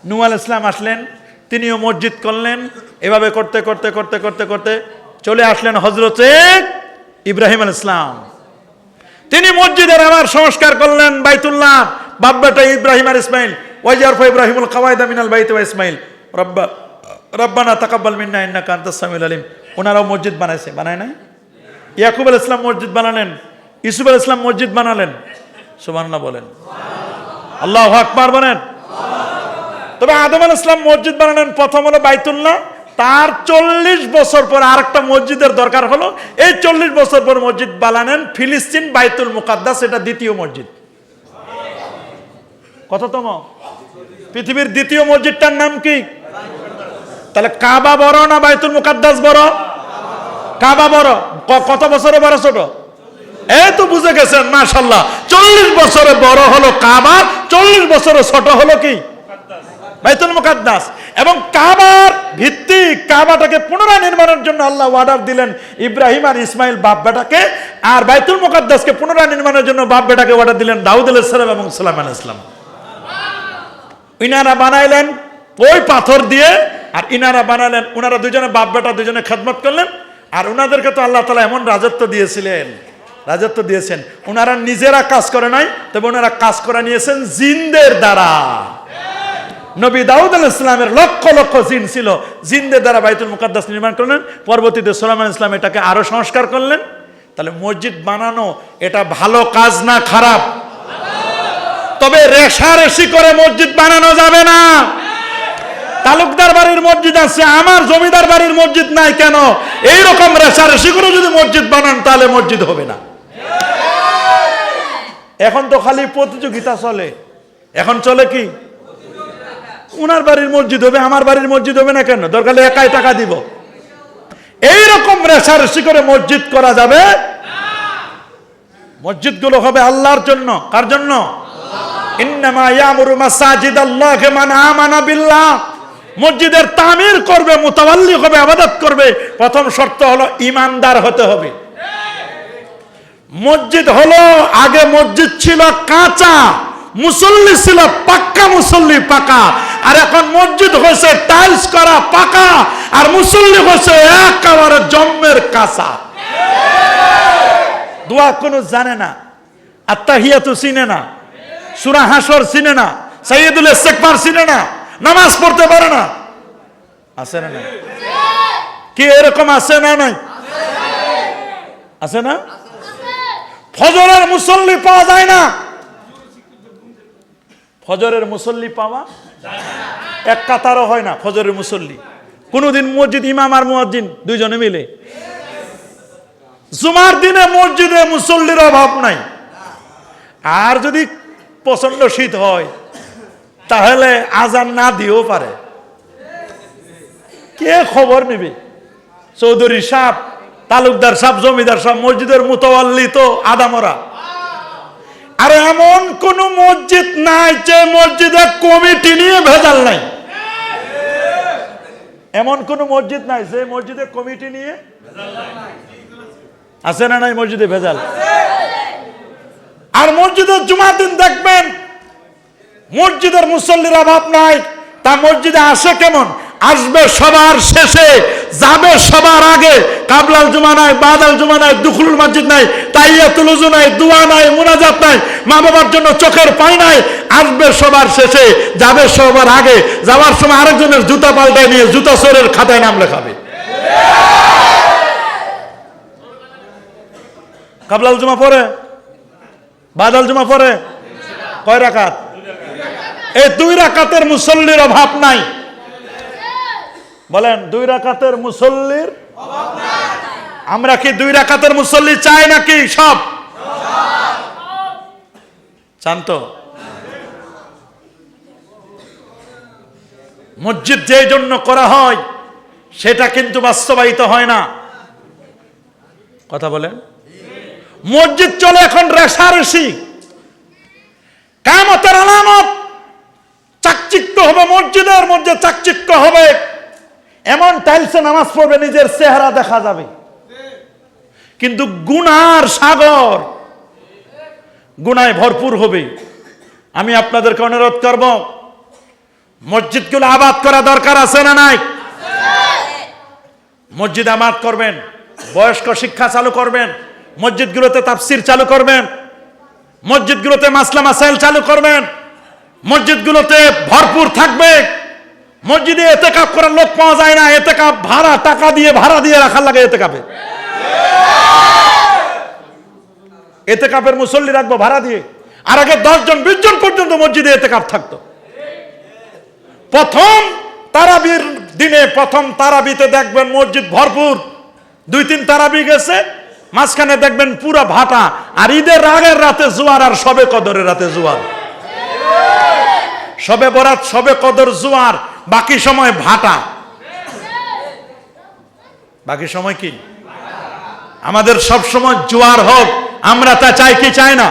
নূহ আলাইহিস সালাম আসলেন, তিনিও মসজিদ করলেন। এভাবে করতে করতে করতে করতে করতে চলে আসলেন হযরতে ইব্রাহিম আলাইহিস সালাম। তিনি মসজিদের আবার সংস্কার করলেন, বাইতুল্লাহ, বাপ বেটা ইব্রাহিম আর ইসমাইল। ওয়াইয়ারফা ইব্রাহিমুল কাওয়াইদা মিনাল বাইতি ওয়া ইসমাইল রব্বানা তাকাব্বাল মিন্না ইন্নাকা আনতাস সামিউল আলিম। ওনারাও মসজিদ বানাইছে, বানায় নাই? ইয়াকুব আলাইহিস সালাম মসজিদ বানালেন, ইউসুফ আলাইহিস সালাম মসজিদ বানালেন। সুবহানাল্লাহ বলেন, আল্লাহু আকবার বলেন। তবে আদম আলাইহিস সালাম মসজিদ বানালেন, প্রথম হলো বাইতুল্লাহ, তার 40 বছর পর আরেকটা মসজিদের দরকার হলো। এই 40 বছর পর মসজিদ বানালেন ফিলিস্তিন বাইতুল মুকাদ্দাস, এটা দ্বিতীয় মসজিদ। কততম? পৃথিবীর দ্বিতীয় মসজিদটার নাম কি? তাহলে কাবা বড় না বাইতুল মুকাদ্দাস বড়? কাবা বড়। কত বছরে বড় ছোট? এই তো বুঝে গেছেন, মাশাআল্লাহ। 40 বছরে বড় হলো কাবা, 40 বছরে ছোট হলো কি? বাইতুল মুকাদ্দাস। এবং কাবার ভিত্তি, কাবাটাকে পুনরায় নির্মাণের জন্য আল্লাহ অর্ডার দিলেন ইব্রাহিম আর ইসমাইল বাপ বেটাকে, আর বাইতুল মুকাদ্দাসকে পুনরায় নির্মাণের জন্য বাপ বেটাকে অর্ডার দিলেন দাউদ আলাইহিস সালাম এবং সুলাইমান আলাইহিস সালাম। ইনারা বানাইলেন ওই পাথর দিয়ে, আর ইনারা বানালেন, ওনারা দুজনে বাপ বেটা দুজনে খেদমত করলেন। আর ওনাদেরকে তো আল্লাহ তাআলা এমন রাজত্ব দিয়েছেন, ওনারা নিজেরা কাজ করে নাই, তবে ওনারা কাজ করে নিয়েছেন জিনদের দ্বারা। নবী দাউদ আলাইহিস সালামের লক্ষ লক্ষ জিন ছিল, জিনদের দ্বারা বাইতুল মুকাদ্দাস নির্মাণ করলেন। পরবর্তীতে সুলাইমান আলাইহিস সালাম এটাকে আরো সংস্কার করলেন। তাহলে মসজিদ বানানো এটা ভালো কাজ না খারাপ? তবে রেশারেশি করে মসজিদ বানানো যাবে না। তালুকদার বাড়ির মসজিদ আছে, আমার জমিদার বাড়ির মসজিদ নাই কেন? এইরকম রেশারেশি করে যদি মসজিদ বানান তাহলে মসজিদ হবে না। এখন তো খালি প্রতিযোগিতা চলে। এখন চলে কি? উনার বাড়ির মসজিদ হবে, আমার বাড়ির মসজিদ হবে না কেন? দরকার হলে একাই টাকা দিব। এইরকম রেশারেশি করে মসজিদ করা যাবে? মসজিদগুলো হবে আল্লাহর জন্য। কার জন্য? ইন্নামা ইয়ামুরু মাসাজিদাল্লাহি মান আমানা বিল্লাহ। মসজিদের তামির করবে, মুতাওয়াল্লি হবে, ইবাদত করবে, প্রথম শর্ত হলো ঈমানদার হতে হবে। মসজিদ হলো, আগে মসজিদ ছিল কাঁচা, মুসল্লি ছিল পাক্কা মুসল্লি, পাকা। আর এখন মসজিদ হয়েছে টাইলস করা পাকা, আর মুসল্লি হয়েছে একেবারে জম্মের কাঁচা। দোয়া কোনো জানে না, আত্তাহিয়াতু চিনে না, সূরা হাসর চিনে না, সাইয়্যিদুল ইস্তিগফার চিনে না, নামাজ পড়তে পারে না। আছে না? কি এরকম আছে না? নাই? আছে না? ফজরের মুসল্লি পাওয়া যায় না। ফজরের মুসল্লি পাওয়া যায় না, এক কাতারও হয় না ফজরের মুসল্লি। কোনদিন মসজিদ ইমাম আর মুয়াজ্জিন দুইজনে মিলে। জুমার দিনে মসজিদে মুসল্লির অভাব নাই। আর যদি প্রচন্ড শীত হয় তাহলে আজান না দিয়েও পারে। কে খবর নেবে? চৌধুরী সাহেব, তালুকদার সাহেব, জমিদার সাহেব, মসজিদের মুতাওয়াল্লি তো আদামরা। আর এমন কোন মসজিদ নাই যে মসজিদে কমিটি নিয়ে ভেজাল নাই। এমন কোন মসজিদ নাই যে মসজিদে কমিটি নিয়ে ভেজাল নাই। আছে না নাই মসজিদে ভেজাল? আর মসজিদের জুমার দিন দেখবেন মসজিদের মুসল্লির অভাব নাই। তা মসজিদে আসে কেমন? আসবে সবার শেষে, যাবে সবার আগে। কাবলাল জুমা নাই, বাদাল জুমা নাই, দুখুল মসজিদ নাই, তাহিয়াতুল ওযু নাই, দোয়া নাই, মুনাজাত নাই, মা বাবার জন্য চোখের পানি নাই। আসবে সবার শেষে, যাবে সবার আগে। যাওয়ার সময় আরেকজনের জুতা পাল্টায় নিয়ে জুতা চোরের খাতায় নাম লেখাবে। কাবলাল জুমা পড়ে, বাদাল জুমা পড়ে কয় রাকাত? এই 2 রাকাতের মুসল্লির অভাব নাই। বলেন 2 রাকাতের মুসল্লির অভাব নাই। আমরা কি 2 রাকাতের মুসল্লি চাই নাকি? সব চান তো? মসজিদ যে জন্য করা হয় সেটা কিন্তু বাস্তবায়িত হয় না। কথা বলেন। মসজিদ চলে এখন রেশারেশি। কিয়ামতের আলামত, চাকচিক্য হবে মসজিদের মধ্যে, চাকচিক্য হবে। এমন টাইলসে নামাজ পড়বে নিজের চেহারা দেখা যাবে, কিন্তু গুনার সাগর, গুনায় ভরপুর হবে। আমি আপনাদেরকে অনুরোধ করব, মসজিদগুলো আবাদ করা দরকার আছে না নাই? মসজিদ আবাদ করবেন, বয়স্ক শিক্ষা চালু করবেন, মসজিদগুলোতে তাফসির চালু করবেন, মসজিদগুলোতে মাসলা মাসাইল চালু করবেন, মসজিদগুলোতে ভরপুর থাকবে। মসজিদে এতেকাপ করার লোক পাওয়া যায় না, এতেকাপ ভাড়া টাকা দিয়ে ভাড়া দিয়ে রাখার লাগে। এতেকাপে এতেকাপের মুসল্লি রাখবো ভাড়া দিয়ে। আর আগে 10 জন 20 জন পর্যন্ত মসজিদে এতেকাপ থাকতো। প্রথম তারাবির দিনে প্রথম তারাবিতে দেখবেন মসজিদ ভরপুর, 2-3 তারাবি গেছে, মাঝখানে দেখবেন পুরা ভাটা। আর ঈদের আগের রাতে জোয়ার, আর সবে কদরের রাতে জোয়ার। সবে বরাত, সবে কদর, জোয়ার, বাকি সময় ভাটা। বাকি সময় কি? আমাদের সব সময় জোয়ার হোক, আমরা তা চাই কি চাই না?